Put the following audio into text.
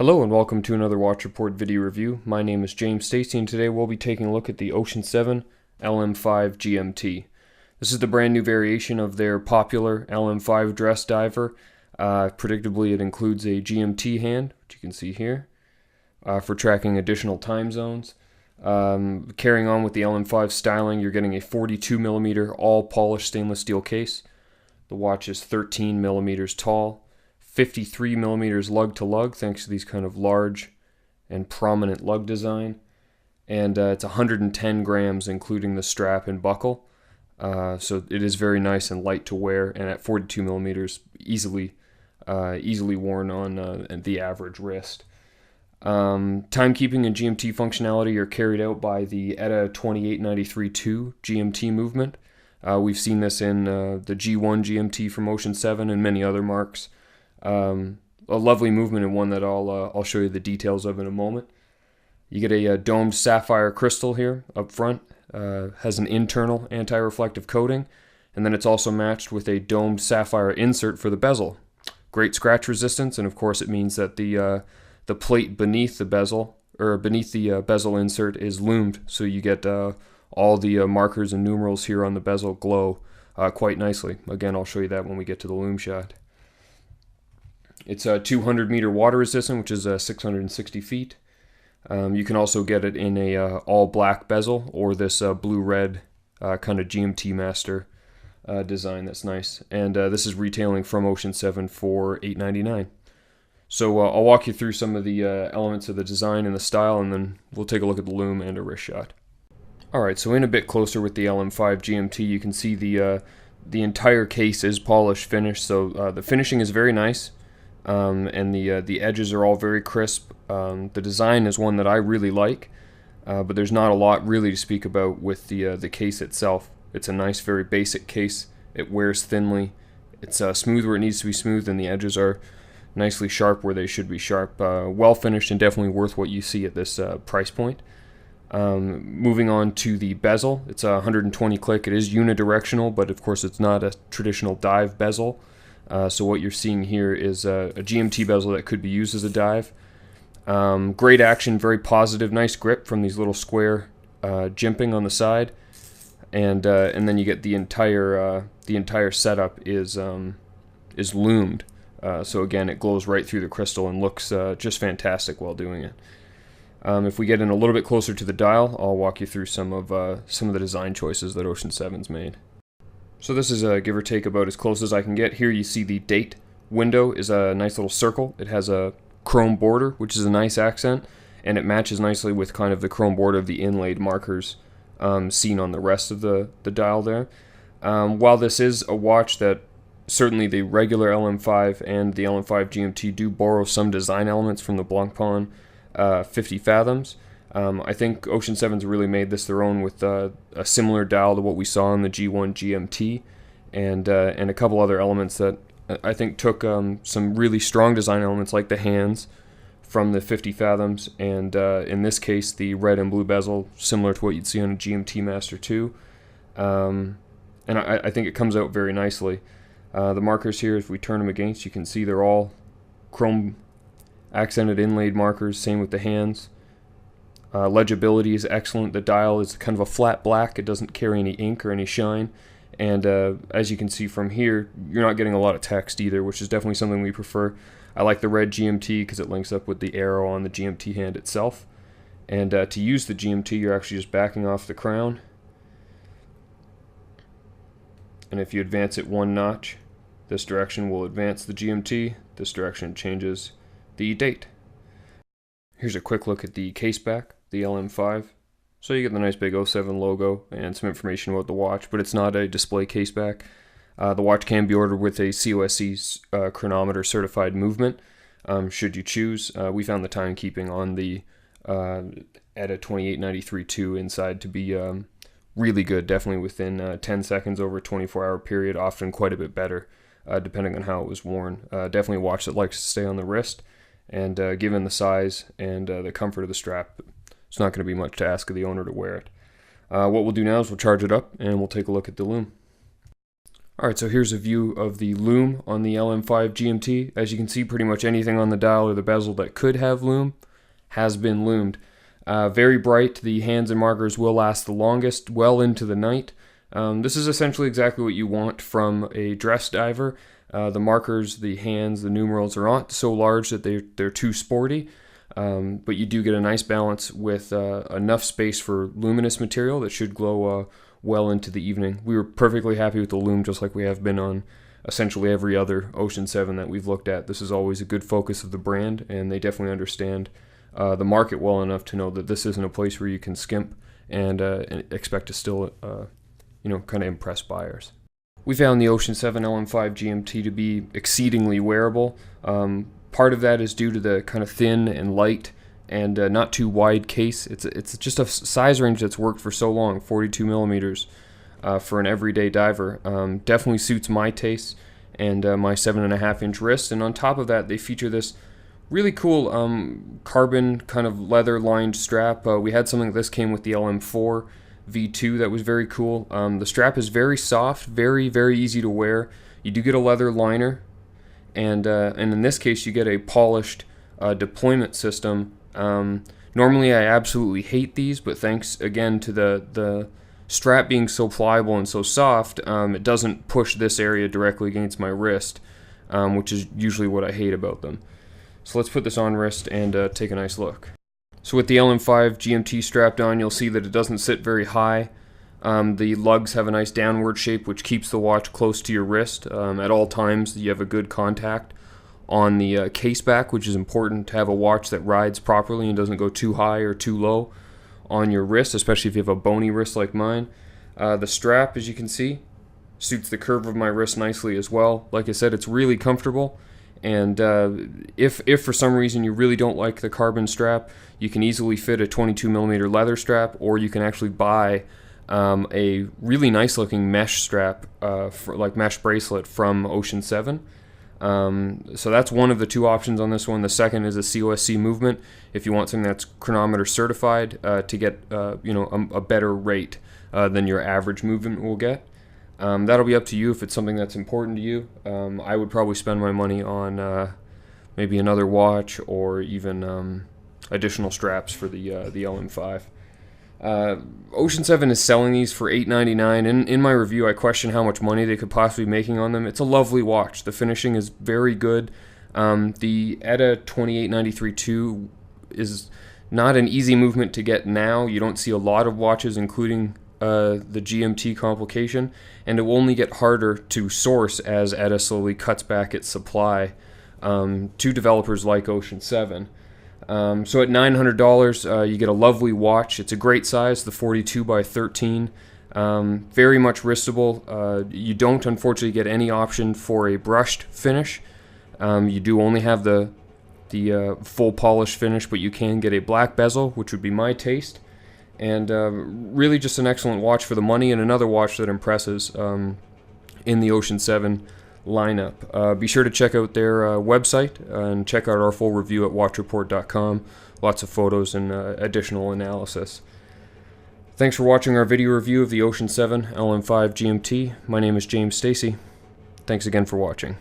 Hello and welcome to another Watch Report video review. My name is James Stacy and today we'll be taking a look at the OCEAN7 LM-5 GMT. This is the brand new variation of their popular LM-5 dress diver. Predictably it includes a GMT hand, which you can see here, for tracking additional time zones. Carrying on with the LM-5 styling, you're getting a 42mm all polished stainless steel case. The watch is 13mm tall. 53mm lug to lug, thanks to these kind of large and prominent lug design, and it's 110 grams including the strap and buckle, so it is very nice and light to wear, and at 42mm easily worn on the average wrist. Timekeeping and GMT functionality are carried out by the ETA 28932 GMT Movement. We've seen this in the G1 GMT from OCEAN7 and many other marks. A lovely movement, and one that I'll show you the details of in a moment. You get a domed sapphire crystal here up front. Has an internal anti-reflective coating, and then it's also matched with a domed sapphire insert for the bezel. Great scratch resistance, and of course it means that the plate beneath the bezel, or beneath the bezel insert, is loomed, so you get all the markers and numerals here on the bezel glow quite nicely. Again, I'll show you that when we get to the loom shot. It's 200-meter water resistant, which is 660 feet. You can also get it in a all-black bezel, or this blue-red kind of GMT Master design that's nice. And this is retailing from OCEAN7 for $8.99. So I'll walk you through some of the elements of the design and the style, and then we'll take a look at the loom and a wrist shot. Alright, so in a bit closer with the LM-5 GMT, you can see the entire case is polished finish, so the finishing is very nice. And the edges are all very crisp. The design is one that I really like, but there's not a lot really to speak about with the case itself. It's a nice, very basic case. It wears thinly. It's smooth where it needs to be smooth, and the edges are nicely sharp where they should be sharp. Well finished and definitely worth what you see at this price point. Moving on to the bezel, it's a 120 click. It is unidirectional, but of course it's not a traditional dive bezel. So what you're seeing here is a GMT bezel that could be used as a dive. Great action, very positive, nice grip from these little square jimping on the side, and then you get the entire setup is loomed. So again, it glows right through the crystal and looks just fantastic while doing it. If we get in a little bit closer to the dial, I'll walk you through some of the design choices that OCEAN7's made. So this is give or take about as close as I can get. Here you see the date window is a nice little circle. It has a chrome border, which is a nice accent, and it matches nicely with kind of the chrome border of the inlaid markers seen on the rest of the dial there. While this is a watch that certainly the regular LM-5 and the LM-5 GMT do borrow some design elements from the Blancpain 50 Fathoms, I think OCEAN7's really made this their own with a similar dial to what we saw in the G1 GMT, and a couple other elements that I think took some really strong design elements like the hands from the 50 Fathoms, and in this case the red and blue bezel, similar to what you'd see on a GMT Master 2. And I think it comes out very nicely. The markers here, if we turn them against, you can see they're all chrome accented inlaid markers, same with the hands. Legibility is excellent. The dial is kind of a flat black. It doesn't carry any ink or any shine. And as you can see from here, you're not getting a lot of text either, which is definitely something we prefer. I like the red GMT because it links up with the arrow on the GMT hand itself. And to use the GMT, you're actually just backing off the crown. And if you advance it one notch, this direction will advance the GMT. This direction changes the date. Here's a quick look at the case back, the LM-5. So you get the nice big 07 logo and some information about the watch, but it's not a display case back. The watch can be ordered with a COSC chronometer certified movement, should you choose. We found the timekeeping on the ETA 28932 inside to be really good, definitely within 10 seconds over a 24-hour period, often quite a bit better, depending on how it was worn. Definitely a watch that likes to stay on the wrist. And given the size and the comfort of the strap, it's not going to be much to ask of the owner to wear it. What we'll do now is we'll charge it up and we'll take a look at the loom. Alright, so here's a view of the loom on the LM-5 GMT. As you can see, pretty much anything on the dial or the bezel that could have loom has been loomed. Very bright, the hands and markers will last the longest, well into the night. This is essentially exactly what you want from a dress diver. The markers, the hands, the numerals are not so large that they're too sporty, but you do get a nice balance with enough space for luminous material that should glow well into the evening. We were perfectly happy with the loom, just like we have been on essentially every other OCEAN7 that we've looked at. This is always a good focus of the brand, and they definitely understand the market well enough to know that this isn't a place where you can skimp and expect to still, kind of impress buyers. We found the OCEAN7 LM-5 GMT to be exceedingly wearable. Part of that is due to the kind of thin and light and not too wide case. It's just a size range that's worked for so long, 42 millimeters for an everyday diver. Definitely suits my taste and my 7.5-inch wrist. And on top of that, they feature this really cool carbon kind of leather lined strap. We had something like this came with the LM-4 V2 that was very cool. The strap is very soft, very, very easy to wear. You do get a leather liner, and in this case you get a polished deployment system. Normally I absolutely hate these, but thanks again to the strap being so pliable and so soft, it doesn't push this area directly against my wrist, which is usually what I hate about them. So let's put this on wrist and take a nice look. So with the LM-5 GMT strapped on, you'll see that it doesn't sit very high. The lugs have a nice downward shape, which keeps the watch close to your wrist. At all times, you have a good contact on the case back, which is important to have a watch that rides properly and doesn't go too high or too low on your wrist, especially if you have a bony wrist like mine. The strap, as you can see, suits the curve of my wrist nicely as well. Like I said, it's really comfortable. And if for some reason you really don't like the carbon strap, you can easily fit a 22 millimeter leather strap, or you can actually buy a really nice looking mesh strap, like mesh bracelet from OCEAN7. So that's one of the two options on this one. The second is a COSC Movement, if you want something that's chronometer certified to get a better rate than your average movement will get. That'll be up to you if it's something that's important to you. I would probably spend my money on maybe another watch or even additional straps for the LM-5. OCEAN7 is selling these for $8.99. In my review, I question how much money they could possibly be making on them. It's a lovely watch. The finishing is very good. The ETA 2893-2 is not an easy movement to get now. You don't see a lot of watches, including the GMT complication, and it will only get harder to source as ETA slowly cuts back its supply to developers like OCEAN7. So at $900, you get a lovely watch. It's a great size, the 42 by 13, very much wristable. You don't unfortunately get any option for a brushed finish. You do only have the full polish finish, but you can get a black bezel, which would be my taste. And really just an excellent watch for the money, and another watch that impresses in the OCEAN7 lineup. Be sure to check out their website and check out our full review at watchreport.com. Lots of photos and additional analysis. Thanks for watching our video review of the OCEAN7 LM-5 GMT. My name is James Stacy. Thanks again for watching.